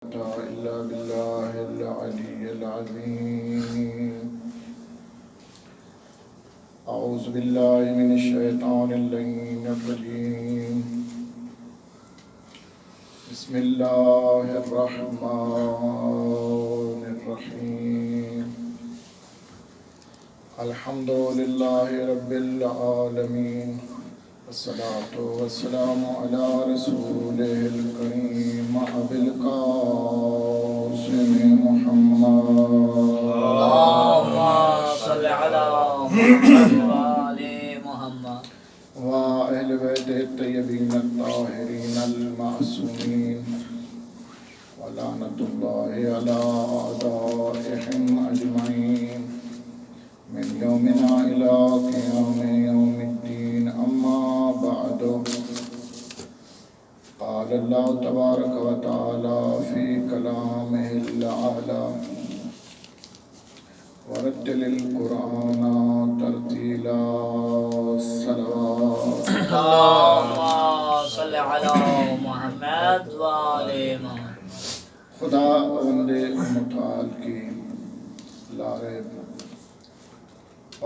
إلا بالله العلي العظيم. أعوذ بالله من الشيطان اللعين الرجيم. بسم الله الرحمن الرحيم. الحمد لله رب العالمين، والصلاة والسلام على رسوله الكريم أبي القاسم محمد. اللهم صل على محمد وآل محمد وأهل بيته الطيبين الطاهرين المعصومين، ولعنة الله على أعدائهم أجمعين من يومنا إلى قيام يوم الدين. أما بعد، قال الله تبارك وتعالى في كلامه الأعلى: ورتل القرآن ترتيلا. الصلوات. اللهم صل على محمد وآل محمد. خدا بند متعال کی لارب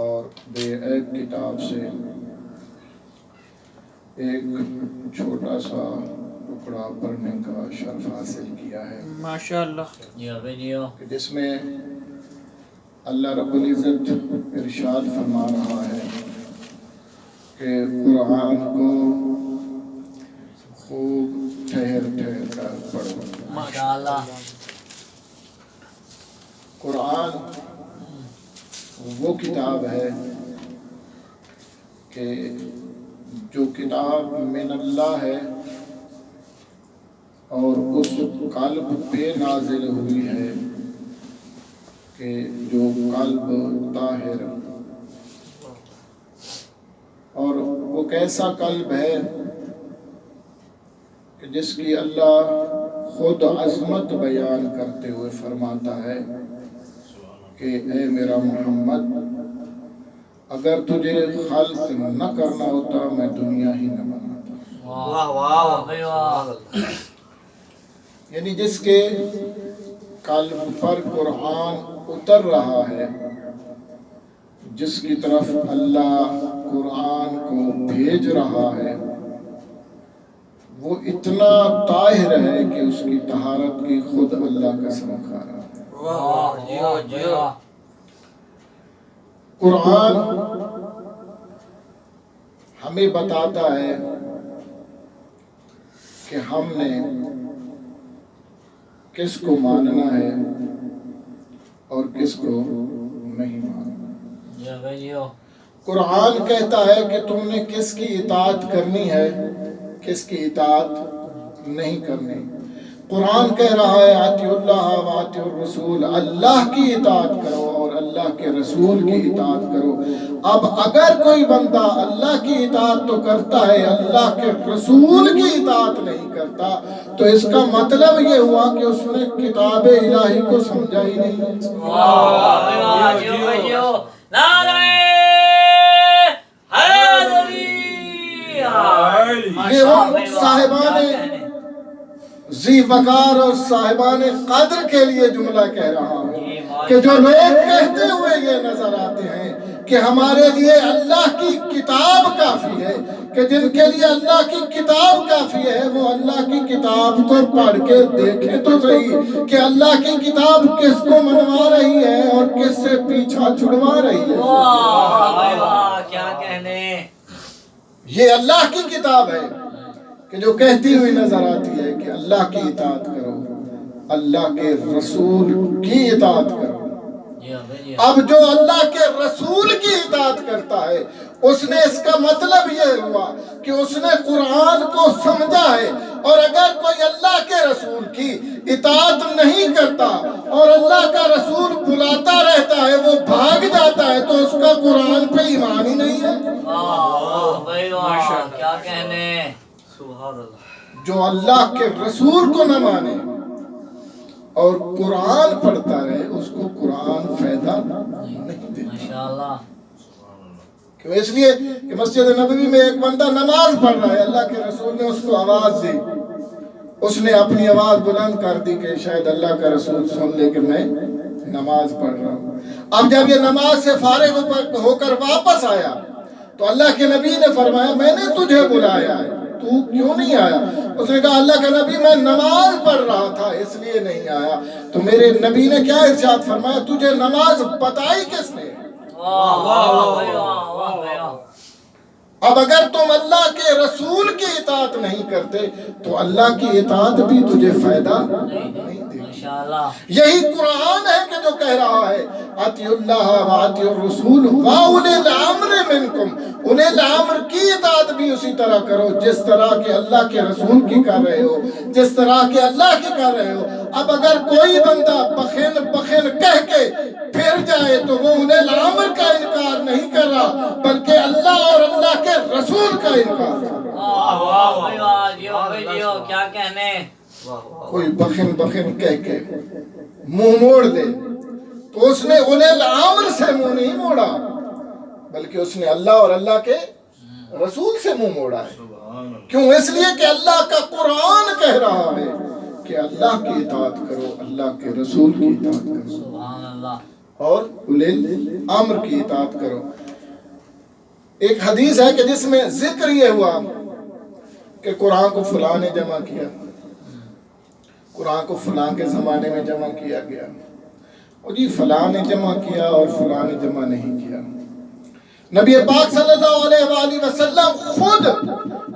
اور بے عیب کتاب سے ایک چھوٹا سا ٹکڑا پڑھنے کا شرف حاصل کیا ہے، ماشاءاللہ، کہ جس میں اللہ رب العزت ارشاد فرما رہا ہے کہ قرآن کو خوب ٹھہر ٹھہر کر پڑھو. ماشاءاللہ. قرآن وہ کتاب ہے کہ جو کتاب من اللہ ہے اور اس قلب پہ نازل ہوئی ہے، کہ جو قلب طاہر، اور وہ کیسا قلب ہے کہ جس کی اللہ خود عظمت بیان کرتے ہوئے فرماتا ہے کہ اے میرا محمد، اگر تجھے خلق نہ کرنا ہوتا میں دنیا ہی نہ بناتا. واہ واہ واہ. یعنی جس کے قلب پر قرآن اتر رہا ہے، جس کی طرف اللہ قرآن کو بھیج رہا ہے، وہ اتنا طاہر ہے کہ اس کی طہارت کی خود اللہ قسم کھا رہا ہے. قرآن ہمیں بتاتا ہے کہ ہم نے کس کو ماننا ہے اور کس کو نہیں ماننا. قرآن کہتا ہے کہ تم نے کس کی اطاعت کرنی ہے، کس کی اطاعت نہیں کرنی. قرآن کہہ رہا ہے اطیعوا اللہ واطیعوا الرسول، اللہ کی اطاعت کرو اور اللہ کے رسول کی اطاعت کرو. اب اگر کوئی بندہ اللہ کی اطاعت تو کرتا ہے، اللہ کے رسول کی اطاعت نہیں کرتا، تو اس کا مطلب یہ ہوا کہ اس نے کتاب الہی کو سمجھا ہی نہیں. یہ وہ صاحبان ذی وقار اور صاحبان قدر کے لیے جملہ کہہ رہا ہوں کہ جو لوگ کہتے ہوئے یہ نظر آتے ہیں کہ ہمارے لیے اللہ کی کتاب کافی ہے، کہ جن کے لیے اللہ کی کتاب کافی ہے، وہ اللہ کی کتاب کو پڑھ کے دیکھیں تو صحیح کہ اللہ کی کتاب کس کو منوا رہی ہے اور کس سے پیچھا چھڑوا رہی ہے. کیا کہنے. یہ اللہ کی کتاب ہے کہ جو کہتی ہوئی نظر آتی ہے کہ اللہ کی اطاعت کرو، اللہ کے رسول کی اطاعت کرو. اب جو اللہ کے رسول کی اطاعت کرتا ہے، اس نے اس کا مطلب یہ ہوا کہ اس نے قرآن کو سمجھا ہے. اور اگر کوئی اللہ کے رسول کی اطاعت نہیں کرتا اور اللہ کا رسول بلاتا رہتا ہے، وہ بھاگ جاتا ہے، تو اس کا قرآن پہ ایمان ہی نہیں ہے. کیا کہنے. جو اللہ کے رسول کو نہ مانے اور قرآن پڑھتا رہے، اس کو قرآن فائدہ نہیں دیتا. ماشاءاللہ. اس لیے کہ مسجد نبوی میں ایک بندہ نماز پڑھ رہا ہے، اللہ کے رسول نے اس کو آواز دی، اس نے اپنی آواز بلند کر دی کہ شاید اللہ کا رسول سن لے کہ میں نماز پڑھ رہا ہوں۔ اب جب یہ نماز سے فارغ ہو کر واپس آیا تو اللہ کے نبی نے فرمایا میں نے تجھے بلایا ہے، تو کیوں نہیں آیا؟ اس نے کہا اللہ کا نبی میں نماز پڑھ رہا تھا اس لیے نہیں آیا۔ تو میرے نبی نے کیا ارشاد فرمایا؟ تجھے نماز بتائی کس نے؟ واہ واہ واہ واہ واہ۔ اب اگر تم اللہ کے رسول کی اطاعت نہیں کرتے تو اللہ کی اطاعت بھی تجھے فائدہ نہیں دے۔ ماشاءاللہ یہی قرآن ہے کہ جو کہہ رہا ہے اطیعوا اللہ واطیعوا الرسول واولی الامر منکم، اولی الامر کی اطاعت بھی اسی طرح کرو جس طرح کہ اللہ کے رسول کی کر رہے ہو، جس طرح کہ اللہ کی کر رہے ہو۔ اب اگر کوئی بندہ بخن کہہ کے پھر جائے تو وہ اولی الامر کا انکار نہیں کر رہا بلکہ اللہ اور اللہ کے رسول کا انکار کر رہا۔ واہ واہ واہ، جیو بھائی جیو، کیا کہنے۔ کوئی بخن کہہ کے منہ موڑ دے تو اس نے اولی الامر سے منہ نہیں موڑا بلکہ اس نے اللہ اور اللہ کے رسول سے منہ موڑا ہے۔ کیوں؟ اس لیے کہ اللہ کا قرآن کہہ رہا ہے کہ اللہ کی اطاعت کرو، اللہ کے رسول کی اطاعت کرو سبحان اللہ، اور اولی الامر کی اطاعت کرو۔ ایک حدیث ہے کہ جس میں ذکر یہ ہوا کہ قرآن کو فلاں نے جمع کیا، قرآن کو فلاں کے زمانے میں جمع کیا گیا، اور جی فلاں نے جمع کیا اور فلاں نے جمع نہیں کیا۔ نبی پاک صلی اللہ علیہ وآلہ وسلم خود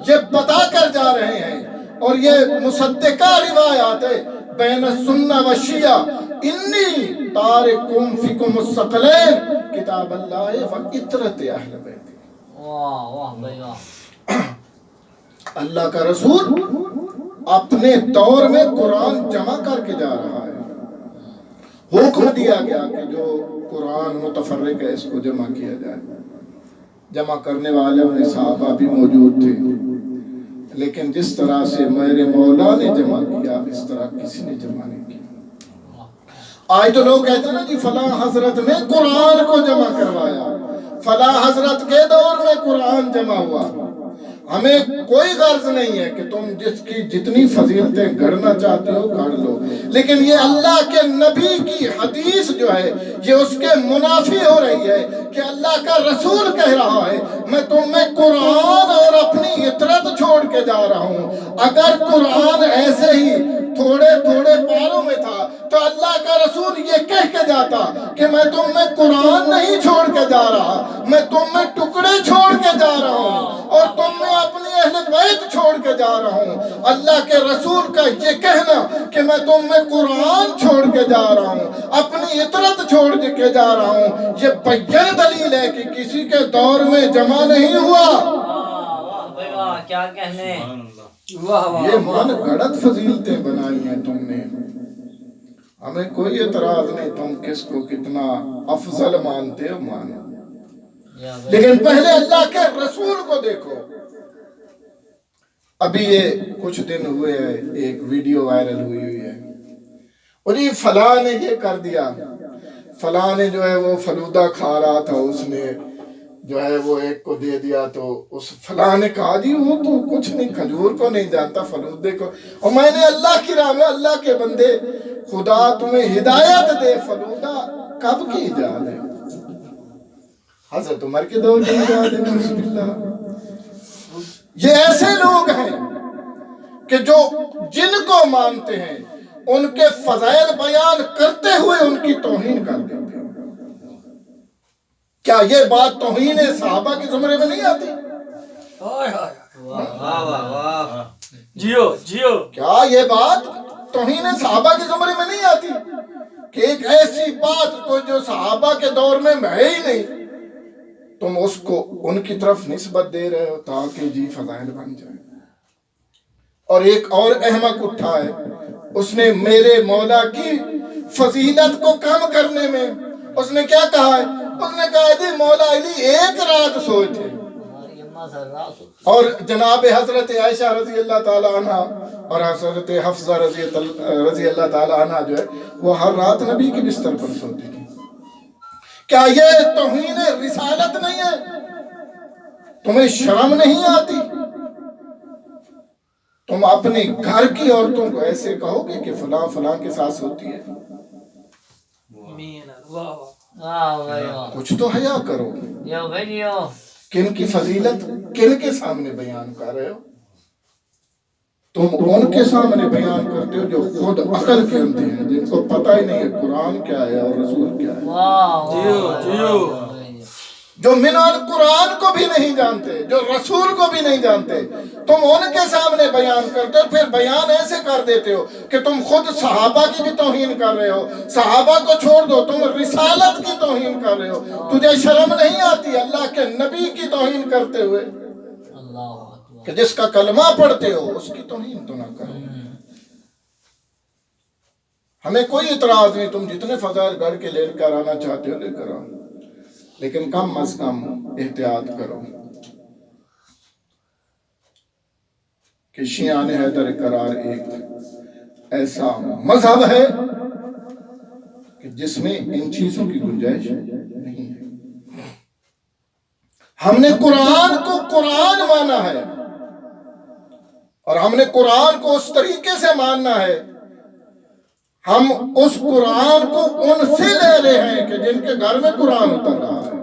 یہ بتا کر جا رہے ہیں اور یہ مصدقہ روایات ہے بین السنہ و شیعہ انی تارکم فیکم الثقلین کتاب اللہ و اطرت اہل بیت۔ واہ واہ بھائی واہ۔ اللہ کا رسول اپنے دور میں قرآن جمع کر کے جا رہا ہے۔ حکم دیا گیا کہ جو قرآن متفرق ہے اس کو جمع کیا جائے۔ جمع کرنے والے انہیں صحابہ بھی موجود تھے، لیکن جس طرح سے میرے مولا نے جمع کیا اس طرح کسی نے جمع نہیں کیا۔ آج تو لوگ کہتے ہیں نا جی فلاں حضرت نے قرآن کو جمع کروایا، فلاں حضرت کے دور میں قرآن جمع ہوا۔ ہمیں کوئی غرض نہیں ہے کہ تم جس کی جتنی فضیلتیں گھڑنا چاہتے ہو گھڑ لو، لیکن یہ اللہ کے نبی کی حدیث جو ہے یہ اس کے منافی ہو رہی ہے کہ اللہ کا رسول کہہ رہا ہے میں تم میں قرآن اور اپنی اطرت چھوڑ کے جا رہا ہوں۔ اگر قرآن ایسے ہی تھوڑے تھوڑے پاروں میں تھا تو اللہ کا رسول یہ کہہ کے جاتا کہ میں تم میں قرآن نہیں چھوڑ کے جا رہا، میں تم میں ٹکڑے چھوڑ کے جا رہا ہوں اور تم میں اپنی اہل بیت چھوڑ کے جا رہا ہوں۔ اللہ کے رسول کا یہ کہنا کہ میں تم میں قرآن چھوڑ کے جا رہا ہوں، اپنی اطرت چھوڑ کے جا رہا ہوں، یہ بیان دلیل ہے کہ کسی کے دور میں جمع نہیں ہوا۔ واہ بھائی واہ، کیا کہنے۔ یہ من گھڑت فضیلتیں بنائی ہیں تم نے، ہمیں کوئی اعتراض نہیں، تم کس کو کتنا افضل مانتے ہو مانو، لیکن پہلے اللہ کے رسول کو دیکھو۔ ابھی یہ کچھ دن ہوئے ہیں ایک ویڈیو وائرل ہوئی ہے، اور یہ فلاں نے یہ کر دیا، فلاں نے جو ہے وہ فلودہ کھا رہا تھا، اس نے جو ہے وہ ایک کو دے دیا تو اس فلاں نے کہا جی وہ تو کچھ نہیں، کھجور کو نہیں جانتا فلودے کو، اور میں نے اللہ کی راہ میں اللہ کے بندے خدا تمہیں ہدایت دے، فلودہ کب کی ایجاد ہے؟ حضرت عمر کے دور کی ایجاد ہے، نعوذ باللہ۔ یہ ایسے لوگ ہیں کہ جو جن کو مانتے ہیں ان کے فضائل بیان کرتے ہوئے ان کی توہین کر دیتے ہیں۔ کیا یہ بات توہین صحابہ کے زمرے میں نہیں آتی؟ جیو جیو، کیا یہ بات توہین صحابہ کے زمرے میں نہیں آتی کہ ایک ایسی بات کو جو صحابہ کے دور میں ہے ہی نہیں تم اس کو ان کی طرف نسبت دے رہے ہو تاکہ جی فضائل بن جائے۔ اور ایک اور احمق اٹھا ہے، اس نے میرے مولا کی فضیلت کو کم کرنے میں اس نے کیا کہا ہے؟ اس نے کہا جی مولا علی ایک رات سوئے تھے، اور جناب حضرت عائشہ رضی اللہ تعالی عنہ اور حضرت حفصہ رضی اللہ تعالی عنہ جو ہے وہ ہر رات نبی کی بستر پر سوتی تھی۔ کیا یہ توہین رسالت نہیں ہے؟ تمہیں شرم نہیں آتی؟ تم اپنے گھر کی عورتوں کو ایسے کہو گے کہ فلاں فلاں کے ساتھ ہوتی ہے؟ واہ بھائی واہ کچھ تو حیا کرو. جیو بھائی جیو کن کی فضیلت کن کے سامنے بیان کر رہے ہو؟ تم ان کے سامنے بیان کرتے ہو جو خود عقل کے اندھے ہیں، جن کو پتہ ہی نہیں ہے قرآن کیا ہے اور رسول کیا ہے، واہ جیو. جو من القرآن کو بھی نہیں جانتے، جو رسول کو بھی نہیں جانتے. تم ان کے سامنے بیان کرتے ہو، پھر بیان ایسے کر دیتے ہو کہ تم خود صحابہ کی بھی توہین کر رہے ہو. صحابہ کو چھوڑ دو، تم رسالت کی توہین کر رہے ہو. تجھے شرم نہیں آتی اللہ کے نبی کی توہین کرتے ہوئے اللہ اکبر کہ جس کا کلمہ پڑھتے ہو اس کی توہین تو نہ کرو. ہمیں کوئی اعتراض نہیں، تم جتنے فضائل گھر کے لے کر آنا چاہتے ہو لے کر آؤ، لیکن کم از کم احتیاط کرو کہ شیعان حیدر قرار ایک ایسا مذہب ہے کہ جس میں ان چیزوں کی گنجائش نہیں ہے. ہم نے قرآن کو قرآن مانا ہے اور ہم نے قرآن کو اس طریقے سے ماننا ہے. ہم اس قرآن کو ان سے لے رہے ہیں کہ جن کے گھر میں قرآن اتر رہا ہے.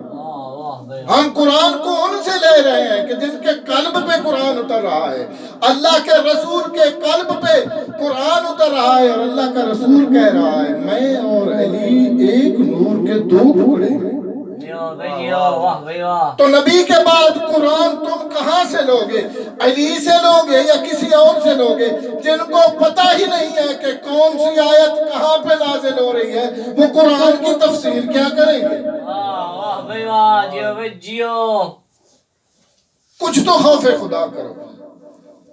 ہم قرآن کو ان سے لے رہے ہیں کہ جن کے قلب پہ قرآن اتر رہا ہے. اللہ کے رسول کے قلب پہ قرآن اتر رہا ہے اور اللہ کا رسول کہہ رہا ہے میں اور علی ایک نور کے دو ٹکڑے ہیں. جیو بھائی جیو واہ بھائی واہ تو نبی کے بعد قرآن تم کہاں سے لوگے؟ علی سے لوگے یا کسی اور سے لوگے جن کو پتہ ہی نہیں ہے کہ کون سی آیت کہاں پہ نازل ہو رہی ہے؟ وہ قرآن کی تفسیر کیا کریں گے؟ واہ بھائی واہ جیو بھائی جیو. کچھ تو خوف خدا کرو،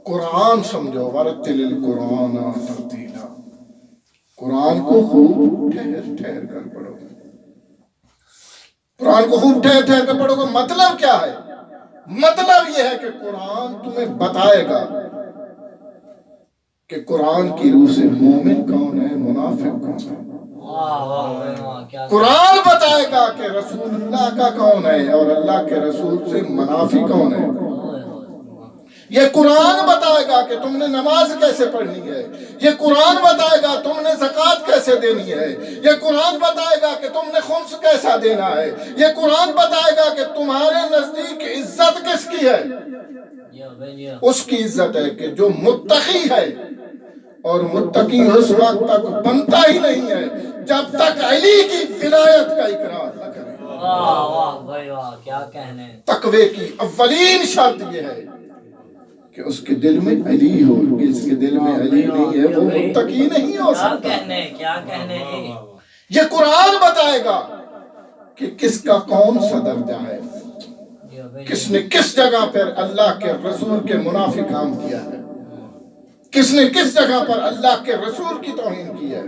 قرآن سمجھو. ورتل القرآن ترتیلا، قرآن کو خوب ٹھہر ٹھہر کر پڑھو. قرآن کو خوب ٹھہر ٹھہر کر پڑھو گے. مطلب کیا ہے؟ مطلب یہ ہے کہ قرآن تمہیں بتائے گا کہ قرآن کی روح سے مومن کون ہے، منافق کون ہے. واہ واہ بھائی واہ کیا قرآن بتائے گا کہ رسول اللہ کا کون ہے اور اللہ کے رسول سے منافق کون ہے. یہ قرآن بتائے گا کہ تم نے نماز کیسے پڑھنی ہے. یہ قرآن بتائے گا تم نے زکوٰۃ کیسے دینی ہے. یہ قرآن بتائے گا کہ تم نے خمس کیسا دینا ہے. یہ قرآن بتائے گا کہ تمہارے نزدیک عزت کس کی ہے. جیو بھائی جیو اس کی عزت ہے کہ جو متقی ہے، اور متقی اس وقت تک بنتا ہی نہیں ہے جب تک علی کی ولایت کا اقرار نہ کرے. واہ واہ بھائی واہ کیا کہنے. تقوی کی اولین شرط یہ ہے کہ اس کے دل میں علی ہو. جس کے دل میں علی نہیں ہے وہ متقی نہیں ہو کیا سکتا. کہنے کیا کہنے. یہ قرآن بتائے گا کہ کس کا کون سا درجہ ہے، جیو بھائی کس نے کس جگہ پر اللہ کے رسول کے منافق کام کیا ہے، کس نے کس جگہ پر اللہ کے رسول کی توہین کی ہے.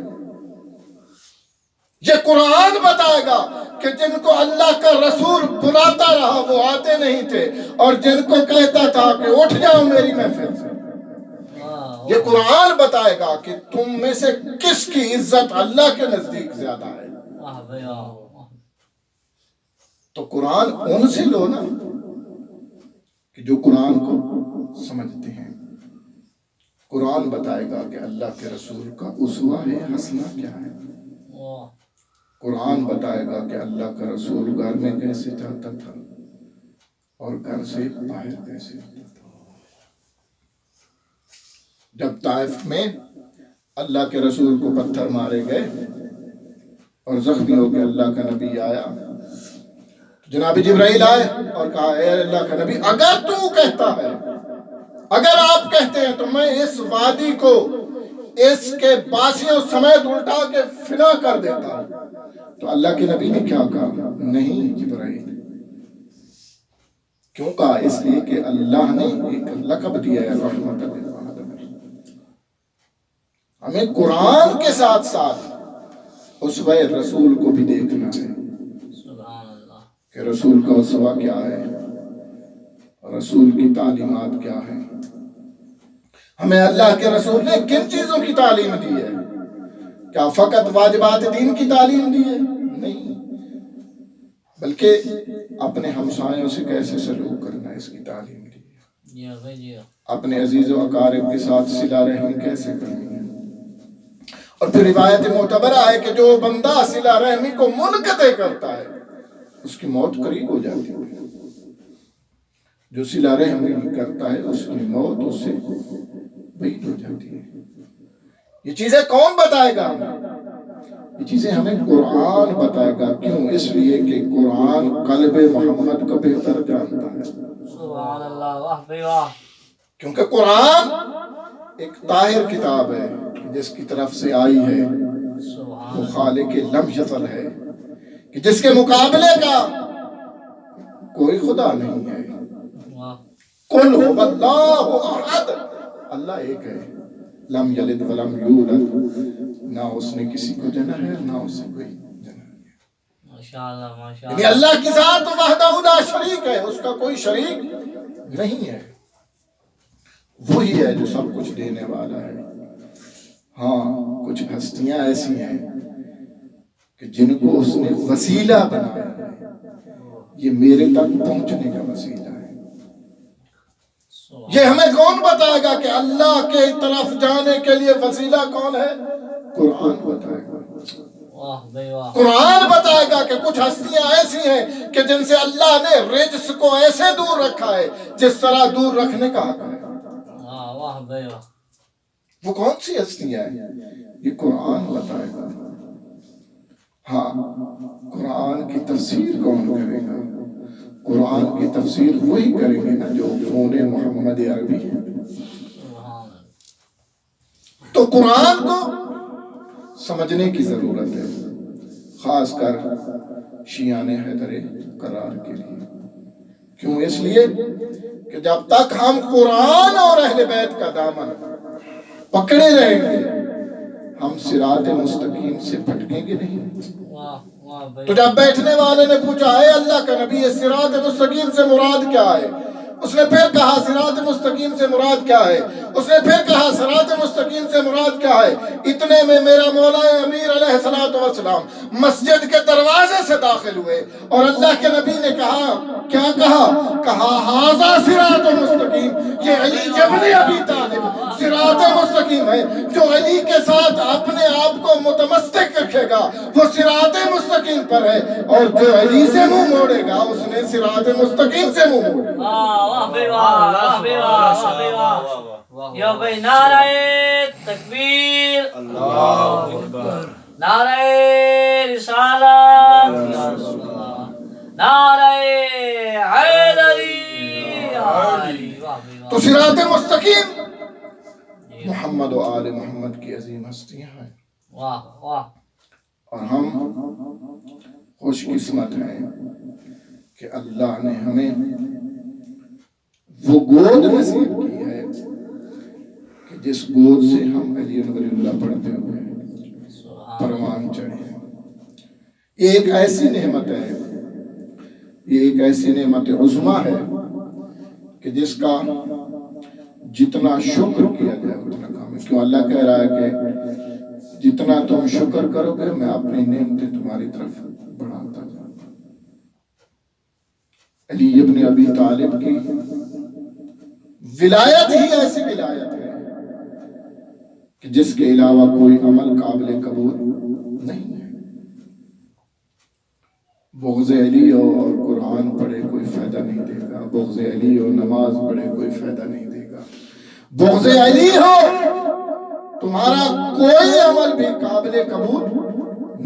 یہ قرآن بتائے گا کہ جن کو اللہ کا رسول بلاتا رہا وہ آتے نہیں تھے، اور جن کو کہتا تھا کہ اٹھ جاؤ میری محفل سے. یہ قرآن بتائے گا کہ تم میں سے کس کی عزت اللہ کے نزدیک زیادہ ہے. واہ بھائی واہ. تو قرآن ان سے لو نا کہ جو قرآن کو سمجھتے ہیں. قرآن بتائے گا کہ اللہ کے رسول کا اسوہ ہے حسنہ کیا ہے. قرآن بتائے گا کہ اللہ کا رسول گھر میں کیسے جاتا تھا اور گھر سے باہر کیسے ہوتا تھا. جب طائف میں اللہ کے رسول کو پتھر مارے گئے اور زخمی ہو کے اللہ کا نبی آیا، جناب جبرائیل آئے اور کہا اے اللہ کا نبی اگر تو کہتا ہے، اگر آپ کہتے ہیں تو میں اس وادی کو اس کے باسیوں سمیت الٹا کے فنا کر دیتا ہوں. تو اللہ کے نبی نے کیا کہا؟ نہیں جبرائیل. کیوں کہا؟ اس لیے کہ اللہ نے ایک لقب دیا ہے رحمت للعالمین. ہمیں قرآن کے ساتھ ساتھ اسوہ رسول کو بھی دیکھنا ہے سبحان اللہ. کہ رسول کا اسوہ کیا ہے، رسول کی تعلیمات کیا ہیں. ہمیں اللہ کے رسول نے کن چیزوں کی تعلیم دی ہے؟ کیا فقط واجبات دین کی تعلیم دی ہے؟ نہیں، بلکہ اپنے ہمسایوں سے کیسے سلوک کرنا ہے اس کی تعلیم دی ہے. جیو بھائی جیو. اپنے عزیز و اقارب کے ساتھ صلہ رحمی کیسے کرنی ہے۔ اور پھر روایت معتبرہ ہے کہ جو بندہ صلہ رحمی کو منقطع کرتا ہے اس کی موت قریب ہو جاتی ہے۔ جو صلہ رحمی کرتا ہے اس کی موت اس سے بعید ہو جاتی ہے۔ یہ چیزیں کون بتائے گا ہمیں؟ یہ چیزیں ہمیں قرآن بتائے گا۔ کیوں؟ اس لیے کہ قرآن قلب محمد کا بہتر جانتا ہے۔ سبحان اللہ، واہ بھائی واہ۔ کیونکہ قرآن ایک طاہر کتاب ہے جس کی طرف سے آئی ہے، سبحان وہ خالق لم یزل ہے، کہ جس کے مقابلے کا کوئی خدا نہیں ہے۔ واہ، قل هو اللہ احد، اللہ ایک ہے، لم یلد ولم یولد، نہ اس نے کسی کو جنا ہے نہ اس سے کوئی جنا ہے۔ ماشاءاللہ ماشاءاللہ۔ یعنی اللہ کی ذات وحدہ لا شریک ہے، اس کا کوئی شریک نہیں ہے، وہی ہے جو سب کچھ دینے والا ہے۔ ہاں کچھ ہستیاں ایسی ہیں کہ جن کو اس نے وسیلہ بنایا ہے، یہ میرے تک پہنچنے کا وسیلہ ہے۔ یہ ہمیں کون بتائے گا کہ اللہ کے طرف جانے کے لیے وسیلہ کون ہے؟ قرآن بتائے گا۔ واہ بھائی واہ۔ قرآن بتائے گا کہ کچھ ہستیاں ایسی ہیں کہ جن سے اللہ نے رجس کو ایسے دور رکھا ہے جس طرح دور رکھنے کا حق ہے۔ واہ بھائی واہ۔ وہ کون سی ہستیاں ہیں؟ یہ قرآن بتائے گا۔ ہاں، قرآن کی تفسیر کون کرے گا؟ قرآن کی تفسیر وہی کریں گے نا جو فون محمد عربی ہے۔ تو قرآن کو سمجھنے کی ضرورت ہے، خاص کر شیعان حیدر قرار کے لیے۔ کیوں؟ اس لیے کہ جب تک ہم قرآن اور اہل بیت کا دامن پکڑے رہیں گے ہم صراط مستقیم سے بھٹکیں گے نہیں۔ تو جب بیٹھنے والے نے پوچھا اے اللہ کا نبی صراط مستقیم سے مراد کیا ہے؟ اس نے پھر کہا صراط مستقیم سے مراد کیا ہے؟ اس نے پھر کہا صراط مستقیم سے مراد کیا ہے؟ اتنے میں میرا مولا امیر علیہ السلام مسجد کے دروازے سے داخل ہوئے اور اللہ کے نبی نے کہا، کیا کہا؟ کہا ھذا صراط مستقیم، یہ علی ابن ابی طالب صراط مستقیم ہے۔ جو علی کے ساتھ اپنے آپ کو متمسک رکھے گا وہ صراط مستقیم پر ہے، اور جو علی سے منہ موڑے گا اس نے صراط مستقیم سے منہ موڑے گا۔ واہ بھائی واہ، واہ بھائی واہ، واہ بھائی واہ۔ یا بھائی نعرہ تکبیر، اللہ اکبر، نعرہ رسالت، یا رسول اللہ، نعرہ حیدری، تو صراط مستقیم محمد و آل محمد کی عظیم ہستیاں ہیں۔ واہ واہ۔ اور ہم خوش قسمت ہیں کہ اللہ نے ہمیں وہ گود نصیب کی ہے کہ جس گود سے ہم علی ولی اللہ پڑھتے ہوئے پروان چڑھے ہیں۔ یہ ایک ایسی نعمت ہے، یہ ایک ایسی نعمت عظمیٰ ہے کہ جس کا جتنا شکر کیا جائے اتنا کام ہے۔ کیوں؟ اللہ کہہ رہا ہے کہ جتنا تم شکر کرو گے میں اپنی نعمتیں تمہاری طرف بڑھاتا جاؤں گا۔ علی ابن ابی طالب کی ولایت ہی ایسی ولایت ہے کہ جس کے علاوہ کوئی عمل قابل قبول نہیں ہے۔ بغض علی ہو اور قرآن پڑھے کوئی فائدہ نہیں دے گا، بغض علی ہو نماز پڑھے کوئی فائدہ نہیں دے گا، بغض علی ہو تمہارا کوئی عمل بھی قابل قبول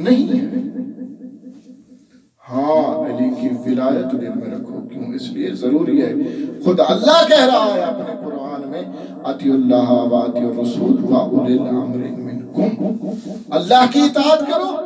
نہیں ہے۔ ہاں، علی کی ولایت دل میں رکھو۔ کیوں؟ اس لیے ضروری ہے، خود اللہ کہہ رہا ہے اپنے قرآن میں اطیعوا اللہ و اطیعوا الرسول و اولی الامر منکم، اللہ کی اطاعت کرو